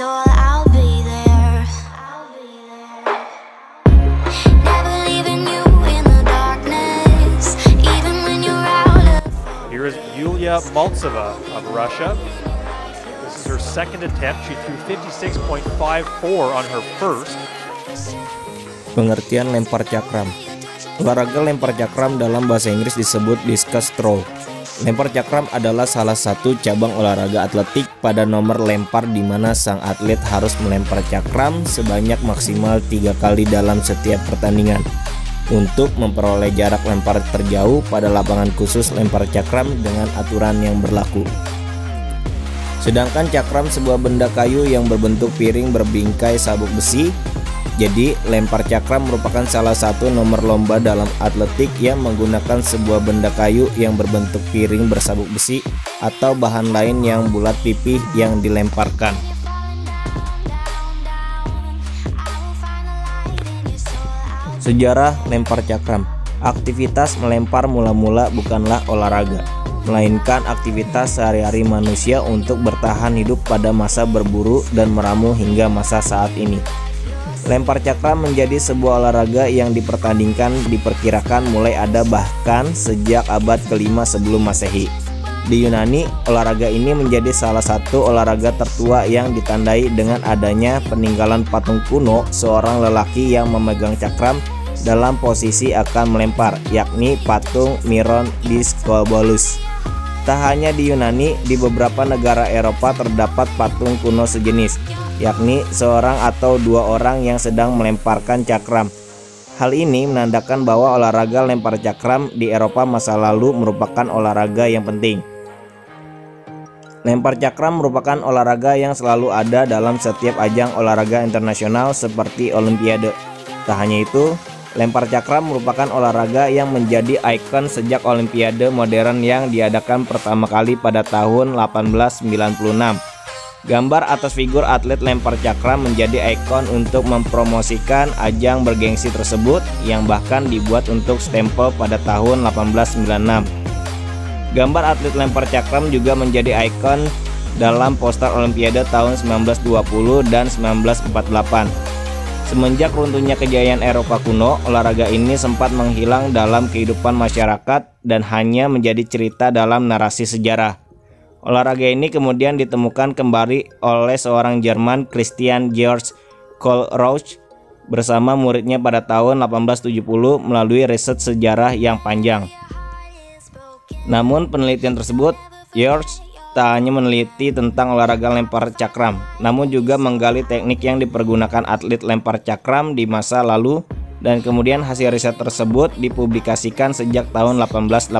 so I'll be there. Never leaving you in the darkness, even when you're out of. Here is Yulia Maltseva of Russia. This is her second attempt. She threw 56.54 on her first. Pengertian lempar cakram. Olahraga lempar cakram dalam bahasa Inggris disebut discus throw. Lempar cakram adalah salah satu cabang olahraga atletik pada nomor lempar di mana sang atlet harus melempar cakram sebanyak maksimal 3 kali dalam setiap pertandingan untuk memperoleh jarak lempar terjauh pada lapangan khusus lempar cakram dengan aturan yang berlaku. Sedangkan cakram sebuah benda kayu yang berbentuk piring berbingkai sabuk besi. Jadi, lempar cakram merupakan salah satu nomor lomba dalam atletik yang menggunakan sebuah benda kayu yang berbentuk piring bersabuk besi atau bahan lain yang bulat pipih yang dilemparkan. Sejarah lempar cakram. Aktivitas melempar mula-mula bukanlah olahraga, melainkan aktivitas sehari-hari manusia untuk bertahan hidup pada masa berburu dan meramu hingga masa saat ini. Lempar cakram menjadi sebuah olahraga yang dipertandingkan diperkirakan mulai ada bahkan sejak abad ke-5 sebelum Masehi. Di Yunani, olahraga ini menjadi salah satu olahraga tertua yang ditandai dengan adanya peninggalan patung kuno seorang lelaki yang memegang cakram dalam posisi akan melempar, yakni patung Miron Discobolus. Tak hanya di Yunani, di beberapa negara Eropa terdapat patung kuno sejenis, yakni seorang atau dua orang yang sedang melemparkan cakram. Hal ini menandakan bahwa olahraga lempar cakram di Eropa masa lalu merupakan olahraga yang penting. Lempar cakram merupakan olahraga yang selalu ada dalam setiap ajang olahraga internasional seperti Olimpiade. Tak hanya itu, lempar cakram merupakan olahraga yang menjadi ikon sejak Olimpiade modern yang diadakan pertama kali pada tahun 1896. Gambar atas figur atlet lempar cakram menjadi ikon untuk mempromosikan ajang bergengsi tersebut yang bahkan dibuat untuk stempel pada tahun 1896. Gambar atlet lempar cakram juga menjadi ikon dalam poster Olimpiade tahun 1920 dan 1948. Semenjak runtuhnya kejayaan Eropa kuno, olahraga ini sempat menghilang dalam kehidupan masyarakat dan hanya menjadi cerita dalam narasi sejarah. Olahraga ini kemudian ditemukan kembali oleh seorang Jerman, Christian Georg Kohlrausch, bersama muridnya pada tahun 1870 melalui riset sejarah yang panjang. Namun penelitian tersebut, Georg tak hanya meneliti tentang olahraga lempar cakram, namun juga menggali teknik yang dipergunakan atlet lempar cakram di masa lalu, dan kemudian hasil riset tersebut dipublikasikan sejak tahun 1880.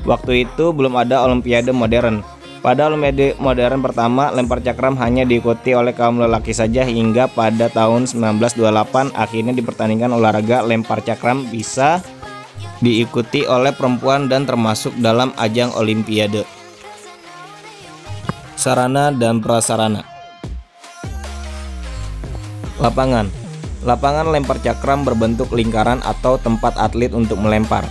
Waktu itu belum ada Olimpiade modern. Pada Olimpiade modern pertama, lempar cakram hanya diikuti oleh kaum lelaki saja hingga pada tahun 1928 akhirnya dipertandingkan olahraga lempar cakram bisa diikuti oleh perempuan dan termasuk dalam ajang Olimpiade. Sarana dan prasarana. Lapangan. Lapangan lempar cakram berbentuk lingkaran atau tempat atlet untuk melempar.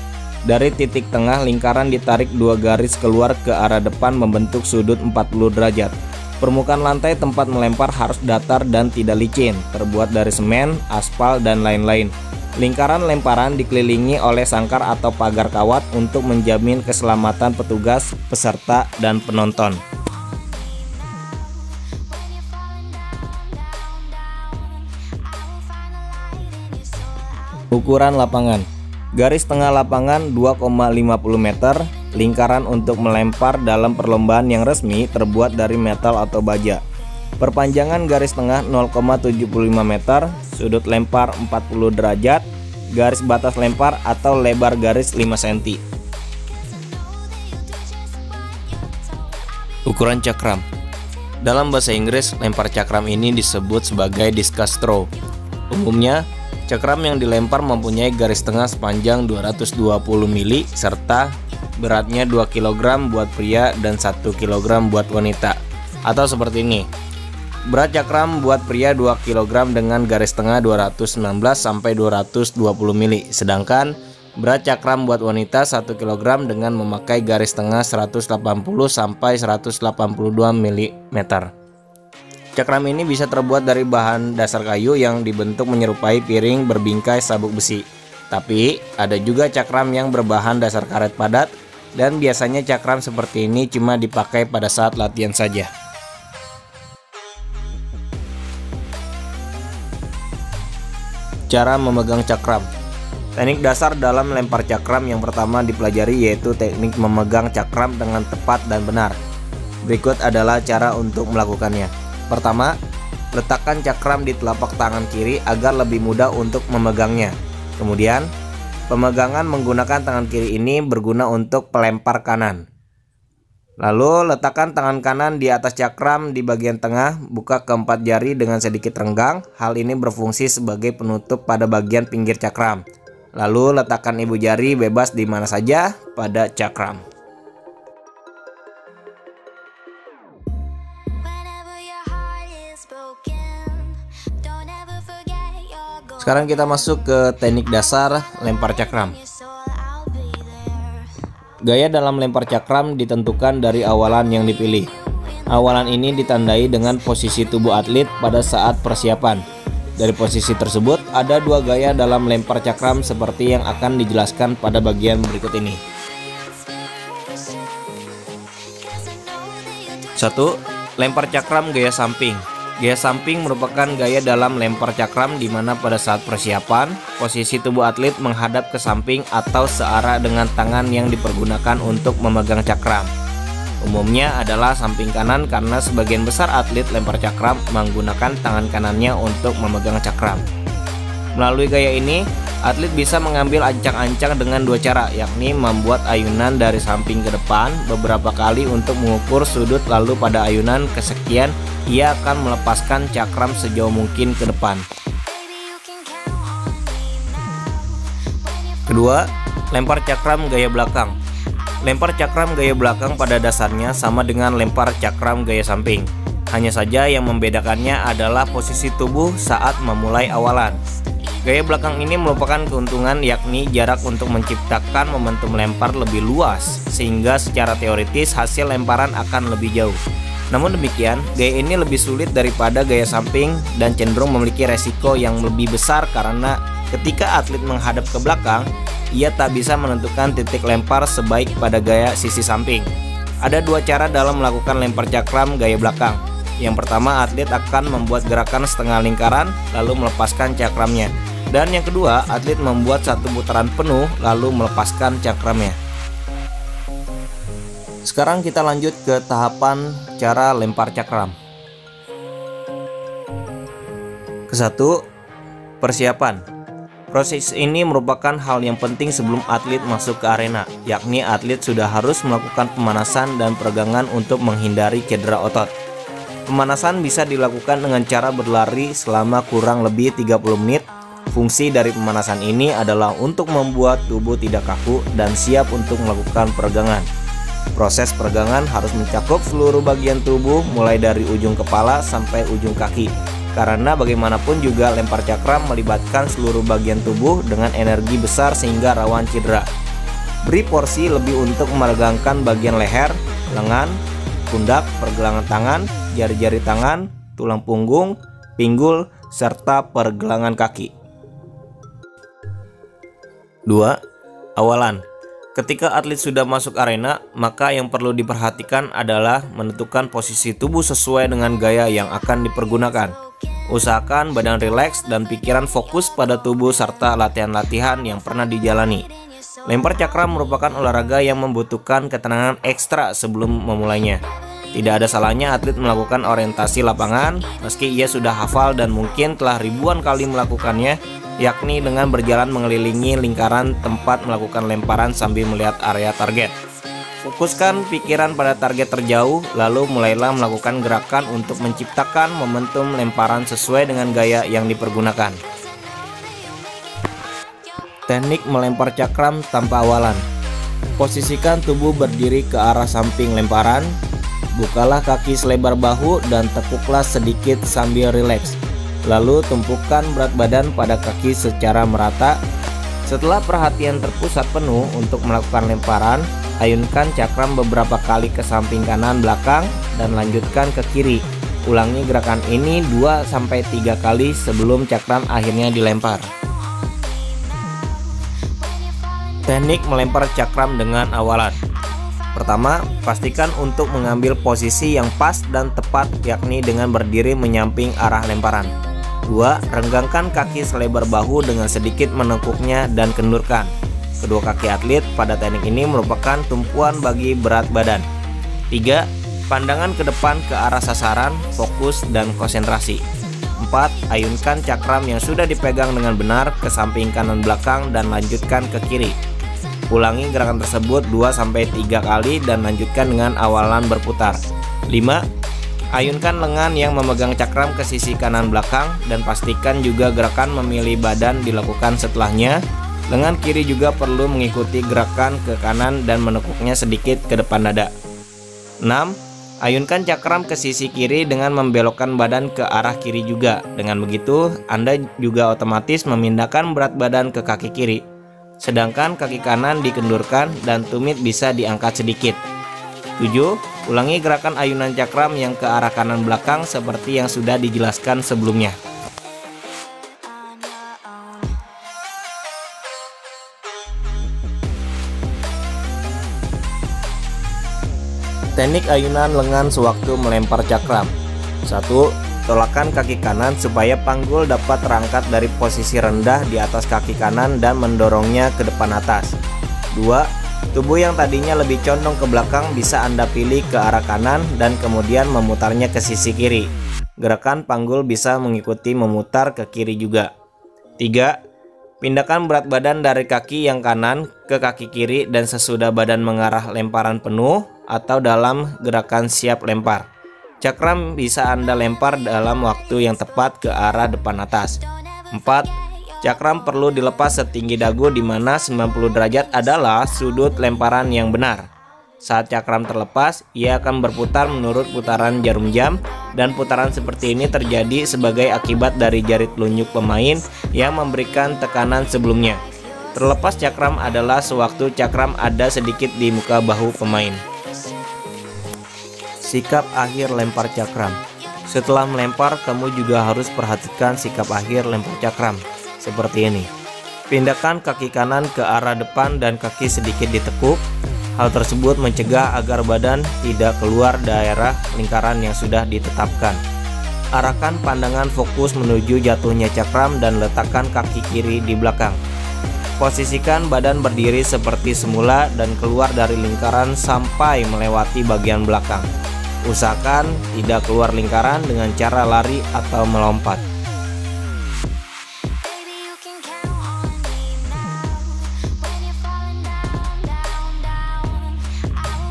Dari titik tengah lingkaran ditarik dua garis keluar ke arah depan membentuk sudut 40 derajat. Permukaan lantai tempat melempar harus datar dan tidak licin, terbuat dari semen, aspal, dan lain-lain. Lingkaran lemparan dikelilingi oleh sangkar atau pagar kawat untuk menjamin keselamatan petugas, peserta, dan penonton. Ukuran lapangan. Garis tengah lapangan 2,50 meter. Lingkaran untuk melempar dalam perlombaan yang resmi terbuat dari metal atau baja. Perpanjangan garis tengah 0,75 meter. Sudut lempar 40 derajat. Garis batas lempar atau lebar garis 5 cm. Ukuran cakram. Dalam bahasa Inggris, lempar cakram ini disebut sebagai discus throw. Umumnya, cakram yang dilempar mempunyai garis tengah sepanjang 220 mili serta beratnya 2 kg buat pria dan 1 kg buat wanita. Atau seperti ini. Berat cakram buat pria 2 kg dengan garis tengah 219 sampai 220 mili. Sedangkan berat cakram buat wanita 1 kg dengan memakai garis tengah 180 sampai 182 mm. Cakram ini bisa terbuat dari bahan dasar kayu yang dibentuk menyerupai piring berbingkai sabuk besi. Tapi ada juga cakram yang berbahan dasar karet padat, dan biasanya cakram seperti ini cuma dipakai pada saat latihan saja. Cara memegang cakram. Teknik dasar dalam melempar cakram yang pertama dipelajari yaitu teknik memegang cakram dengan tepat dan benar. Berikut adalah cara untuk melakukannya. Pertama, letakkan cakram di telapak tangan kiri agar lebih mudah untuk memegangnya. Kemudian, pemegangan menggunakan tangan kiri ini berguna untuk pelempar kanan. Lalu, letakkan tangan kanan di atas cakram di bagian tengah, buka keempat jari dengan sedikit renggang. Hal ini berfungsi sebagai penutup pada bagian pinggir cakram. Lalu, letakkan ibu jari bebas di mana saja pada cakram. Sekarang kita masuk ke teknik dasar lempar cakram. Gaya dalam lempar cakram ditentukan dari awalan yang dipilih. Awalan ini ditandai dengan posisi tubuh atlet pada saat persiapan. Dari posisi tersebut, ada dua gaya dalam lempar cakram seperti yang akan dijelaskan pada bagian berikut ini. 1. Lempar cakram gaya samping. Gaya samping merupakan gaya dalam lempar cakram di mana pada saat persiapan, posisi tubuh atlet menghadap ke samping atau searah dengan tangan yang dipergunakan untuk memegang cakram. Umumnya adalah samping kanan karena sebagian besar atlet lempar cakram menggunakan tangan kanannya untuk memegang cakram. Melalui gaya ini, atlet bisa mengambil ancang-ancang dengan dua cara, yakni membuat ayunan dari samping ke depan beberapa kali untuk mengukur sudut, lalu pada ayunan kesekian ia akan melepaskan cakram sejauh mungkin ke depan. Kedua, lempar cakram gaya belakang. Lempar cakram gaya belakang pada dasarnya sama dengan lempar cakram gaya samping. Hanya saja yang membedakannya adalah posisi tubuh saat memulai awalan. Gaya belakang ini merupakan keuntungan, yakni jarak untuk menciptakan momentum lempar lebih luas, sehingga secara teoritis hasil lemparan akan lebih jauh. Namun demikian, gaya ini lebih sulit daripada gaya samping dan cenderung memiliki resiko yang lebih besar karena ketika atlet menghadap ke belakang, ia tak bisa menentukan titik lempar sebaik pada gaya sisi samping. Ada dua cara dalam melakukan lempar cakram gaya belakang. Yang pertama, atlet akan membuat gerakan setengah lingkaran lalu melepaskan cakramnya. Dan yang kedua, atlet membuat satu putaran penuh lalu melepaskan cakramnya. Sekarang kita lanjut ke tahapan cara lempar cakram. Kesatu, persiapan. Proses ini merupakan hal yang penting sebelum atlet masuk ke arena, yakni atlet sudah harus melakukan pemanasan dan peregangan untuk menghindari cedera otot. Pemanasan bisa dilakukan dengan cara berlari selama kurang lebih 30 menit. Fungsi dari pemanasan ini adalah untuk membuat tubuh tidak kaku dan siap untuk melakukan peregangan. Proses peregangan harus mencakup seluruh bagian tubuh mulai dari ujung kepala sampai ujung kaki. Karena bagaimanapun juga lempar cakram melibatkan seluruh bagian tubuh dengan energi besar sehingga rawan cedera. Beri porsi lebih untuk meregangkan bagian leher, lengan, pundak, pergelangan tangan, jari-jari tangan, tulang punggung, pinggul, serta pergelangan kaki. 2. Awalan. Ketika atlet sudah masuk arena, maka yang perlu diperhatikan adalah menentukan posisi tubuh sesuai dengan gaya yang akan dipergunakan. Usahakan badan rileks dan pikiran fokus pada tubuh serta latihan-latihan yang pernah dijalani. Lempar cakram merupakan olahraga yang membutuhkan ketenangan ekstra sebelum memulainya. Tidak ada salahnya atlet melakukan orientasi lapangan meski ia sudah hafal dan mungkin telah ribuan kali melakukannya, yakni dengan berjalan mengelilingi lingkaran tempat melakukan lemparan sambil melihat area target. Fokuskan pikiran pada target terjauh, lalu mulailah melakukan gerakan untuk menciptakan momentum lemparan sesuai dengan gaya yang dipergunakan. Teknik melempar cakram tanpa awalan. Posisikan tubuh berdiri ke arah samping lemparan. Bukalah kaki selebar bahu dan tekuklah sedikit sambil rileks. Lalu tumpukan berat badan pada kaki secara merata. Setelah perhatian terpusat penuh untuk melakukan lemparan, ayunkan cakram beberapa kali ke samping kanan belakang dan lanjutkan ke kiri. Ulangi gerakan ini 2-3 kali sebelum cakram akhirnya dilempar. Teknik melempar cakram dengan awalan. Pertama, pastikan untuk mengambil posisi yang pas dan tepat, yakni dengan berdiri menyamping arah lemparan. 2. Renggangkan kaki selebar bahu dengan sedikit menekuknya dan kendurkan. Kedua kaki atlet pada teknik ini merupakan tumpuan bagi berat badan. 3. Pandangan ke depan ke arah sasaran, fokus dan konsentrasi. 4. Ayunkan cakram yang sudah dipegang dengan benar ke samping kanan belakang dan lanjutkan ke kiri. Ulangi gerakan tersebut 2-3 kali dan lanjutkan dengan awalan berputar. 5. Ayunkan lengan yang memegang cakram ke sisi kanan belakang dan pastikan juga gerakan memilih badan dilakukan setelahnya. Lengan kiri juga perlu mengikuti gerakan ke kanan dan menekuknya sedikit ke depan dada. 6. Ayunkan cakram ke sisi kiri dengan membelokkan badan ke arah kiri juga. Dengan begitu, Anda juga otomatis memindahkan berat badan ke kaki kiri. Sedangkan kaki kanan dikendurkan dan tumit bisa diangkat sedikit. 7. Ulangi gerakan ayunan cakram yang ke arah kanan belakang seperti yang sudah dijelaskan sebelumnya. Teknik ayunan lengan sewaktu melempar cakram. 1. Tolakkan kaki kanan supaya panggul dapat terangkat dari posisi rendah di atas kaki kanan dan mendorongnya ke depan atas. 2. Tubuh yang tadinya lebih condong ke belakang bisa Anda pilih ke arah kanan dan kemudian memutarnya ke sisi kiri. Gerakan panggul bisa mengikuti memutar ke kiri juga. 3. Pindahkan berat badan dari kaki yang kanan ke kaki kiri dan sesudah badan mengarah lemparan penuh atau dalam gerakan siap lempar. Cakram bisa Anda lempar dalam waktu yang tepat ke arah depan atas. 4. Cakram perlu dilepas setinggi dagu di mana 90 derajat adalah sudut lemparan yang benar. Saat cakram terlepas, ia akan berputar menurut putaran jarum jam dan putaran seperti ini terjadi sebagai akibat dari jari telunjuk pemain yang memberikan tekanan sebelumnya. Terlepas cakram adalah sewaktu cakram ada sedikit di muka bahu pemain. Sikap akhir lempar cakram. Setelah melempar, kamu juga harus perhatikan sikap akhir lempar cakram. Seperti ini. Pindahkan kaki kanan ke arah depan dan kaki sedikit ditekuk. Hal tersebut mencegah agar badan tidak keluar daerah lingkaran yang sudah ditetapkan. Arahkan pandangan fokus menuju jatuhnya cakram dan letakkan kaki kiri di belakang. Posisikan badan berdiri seperti semula dan keluar dari lingkaran sampai melewati bagian belakang. Usahakan tidak keluar lingkaran dengan cara lari atau melompat.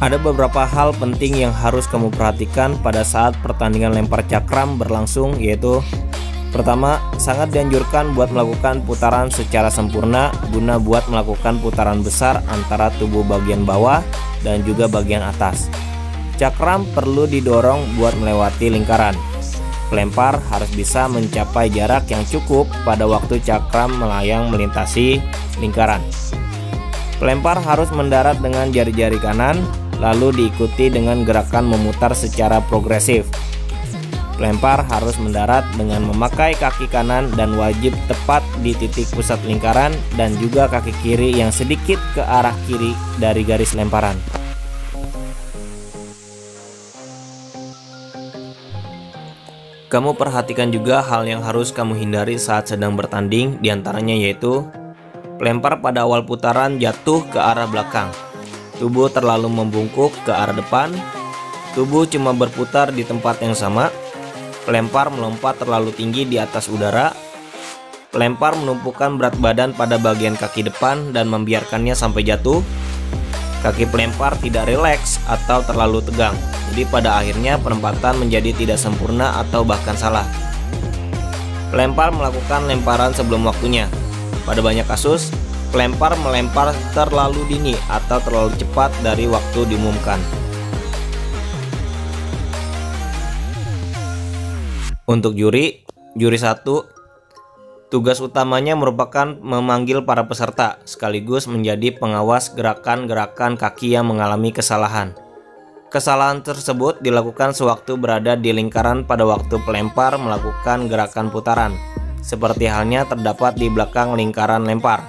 Ada beberapa hal penting yang harus kamu perhatikan pada saat pertandingan lempar cakram berlangsung, yaitu pertama, sangat dianjurkan buat melakukan putaran secara sempurna guna buat melakukan putaran besar antara tubuh bagian bawah dan juga bagian atas. Cakram perlu didorong buat melewati lingkaran. Pelempar harus bisa mencapai jarak yang cukup pada waktu cakram melayang melintasi lingkaran. Pelempar harus mendarat dengan jari-jari kanan, lalu diikuti dengan gerakan memutar secara progresif. Pelempar harus mendarat dengan memakai kaki kanan dan wajib tepat di titik pusat lingkaran dan juga kaki kiri yang sedikit ke arah kiri dari garis lemparan. Kamu perhatikan juga hal yang harus kamu hindari saat sedang bertanding, diantaranya yaitu pelempar pada awal putaran jatuh ke arah belakang, tubuh terlalu membungkuk ke arah depan, tubuh cuma berputar di tempat yang sama, pelempar melompat terlalu tinggi di atas udara, pelempar menumpukan berat badan pada bagian kaki depan dan membiarkannya sampai jatuh, kaki pelempar tidak rileks atau terlalu tegang, jadi pada akhirnya penempatan menjadi tidak sempurna atau bahkan salah. Pelempar melakukan lemparan sebelum waktunya. Pada banyak kasus, pelempar melempar terlalu dini atau terlalu cepat dari waktu diumumkan. Untuk juri 1, tugas utamanya merupakan memanggil para peserta sekaligus menjadi pengawas gerakan-gerakan kaki yang mengalami kesalahan. Kesalahan tersebut dilakukan sewaktu berada di lingkaran pada waktu pelempar melakukan gerakan putaran, seperti halnya terdapat di belakang lingkaran lempar.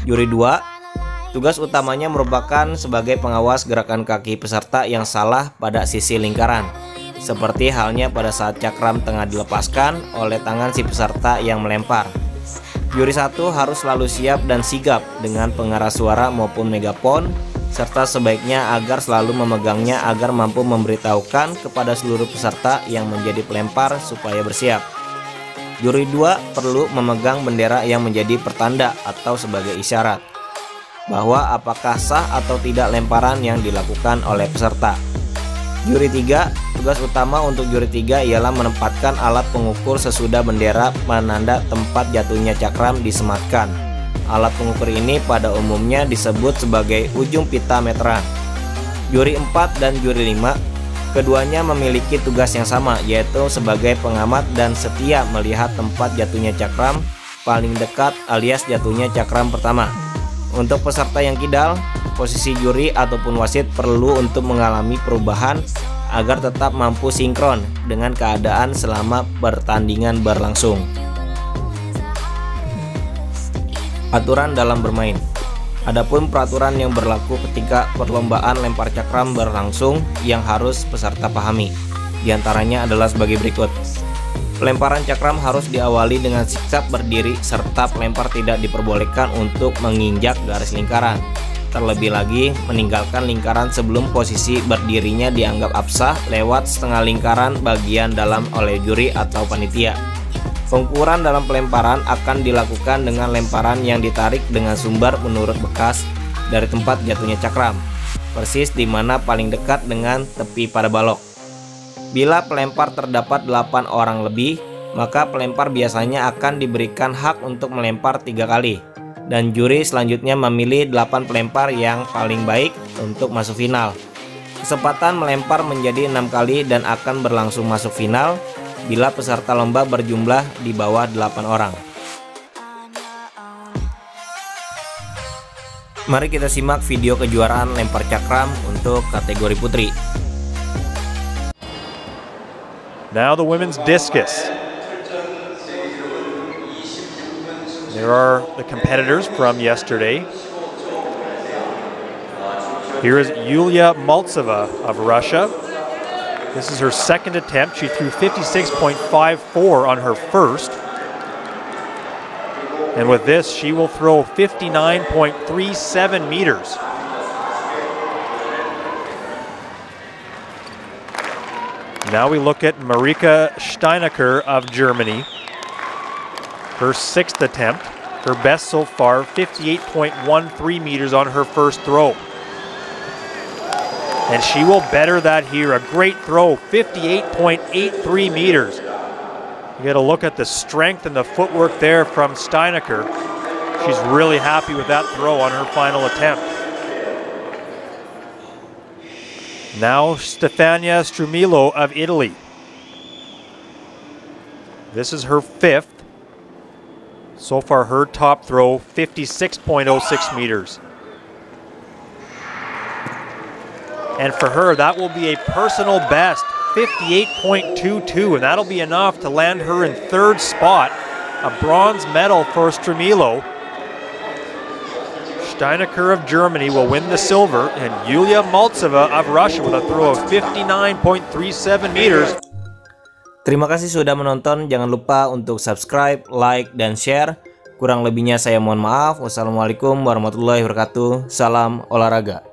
Juri 2, tugas utamanya merupakan sebagai pengawas gerakan kaki peserta yang salah pada sisi lingkaran, seperti halnya pada saat cakram tengah dilepaskan oleh tangan si peserta yang melempar. Juri 1 harus selalu siap dan sigap dengan pengeras suara maupun megafon, serta sebaiknya agar selalu memegangnya agar mampu memberitahukan kepada seluruh peserta yang menjadi pelempar supaya bersiap. Juri 2 perlu memegang bendera yang menjadi pertanda atau sebagai isyarat bahwa apakah sah atau tidak lemparan yang dilakukan oleh peserta. Juri 3, tugas utama untuk juri 3 ialah menempatkan alat pengukur sesudah bendera penanda tempat jatuhnya cakram disematkan. Alat pengukur ini pada umumnya disebut sebagai ujung pita meteran. Juri 4 dan juri 5, keduanya memiliki tugas yang sama, yaitu sebagai pengamat dan setia melihat tempat jatuhnya cakram paling dekat alias jatuhnya cakram pertama. Untuk peserta yang kidal, posisi juri ataupun wasit perlu untuk mengalami perubahan agar tetap mampu sinkron dengan keadaan selama pertandingan berlangsung. Aturan dalam bermain. Adapun peraturan yang berlaku ketika perlombaan lempar cakram berlangsung yang harus peserta pahami, diantaranya adalah sebagai berikut. Pelemparan cakram harus diawali dengan sikap berdiri serta pelempar tidak diperbolehkan untuk menginjak garis lingkaran. Terlebih lagi, meninggalkan lingkaran sebelum posisi berdirinya dianggap absah lewat setengah lingkaran bagian dalam oleh juri atau panitia. Pengukuran dalam pelemparan akan dilakukan dengan lemparan yang ditarik dengan sumber menurut bekas dari tempat jatuhnya cakram, persis di mana paling dekat dengan tepi pada balok. Bila pelempar terdapat 8 orang lebih, maka pelempar biasanya akan diberikan hak untuk melempar 3 kali. Dan juri selanjutnya memilih 8 pelempar yang paling baik untuk masuk final. Kesempatan melempar menjadi 6 kali dan akan berlangsung masuk final bila peserta lomba berjumlah di bawah 8 orang. Mari kita simak video kejuaraan lempar cakram untuk kategori putri. Now the women's discus. There are the competitors from yesterday. Here is Yulia Maltseva of Russia. This is her second attempt. She threw 56.54 on her first. And with this, she will throw 59.37 meters. Now we look at Marika Steinacker of Germany. Her sixth attempt, her best so far, 58.13 meters on her first throw. And she will better that here. A great throw, 58.83 meters. You got to look at the strength and the footwork there from Steinacker. She's really happy with that throw on her final attempt. Now Stefania Strumilo of Italy. This is her fifth. So far her top throw, 56.06 meters. And for her, that will be a personal best, 58.22, and that'll be enough to land her in third spot. A bronze medal for Strumilo. Steinacker of Germany will win the silver, and Yulia Maltseva of Russia with a throw of 59.37 meters. Terima kasih sudah menonton. Jangan lupa untuk subscribe, like, dan share. Kurang lebihnya saya mohon maaf. Wassalamualaikum warahmatullahi wabarakatuh. Salam olahraga.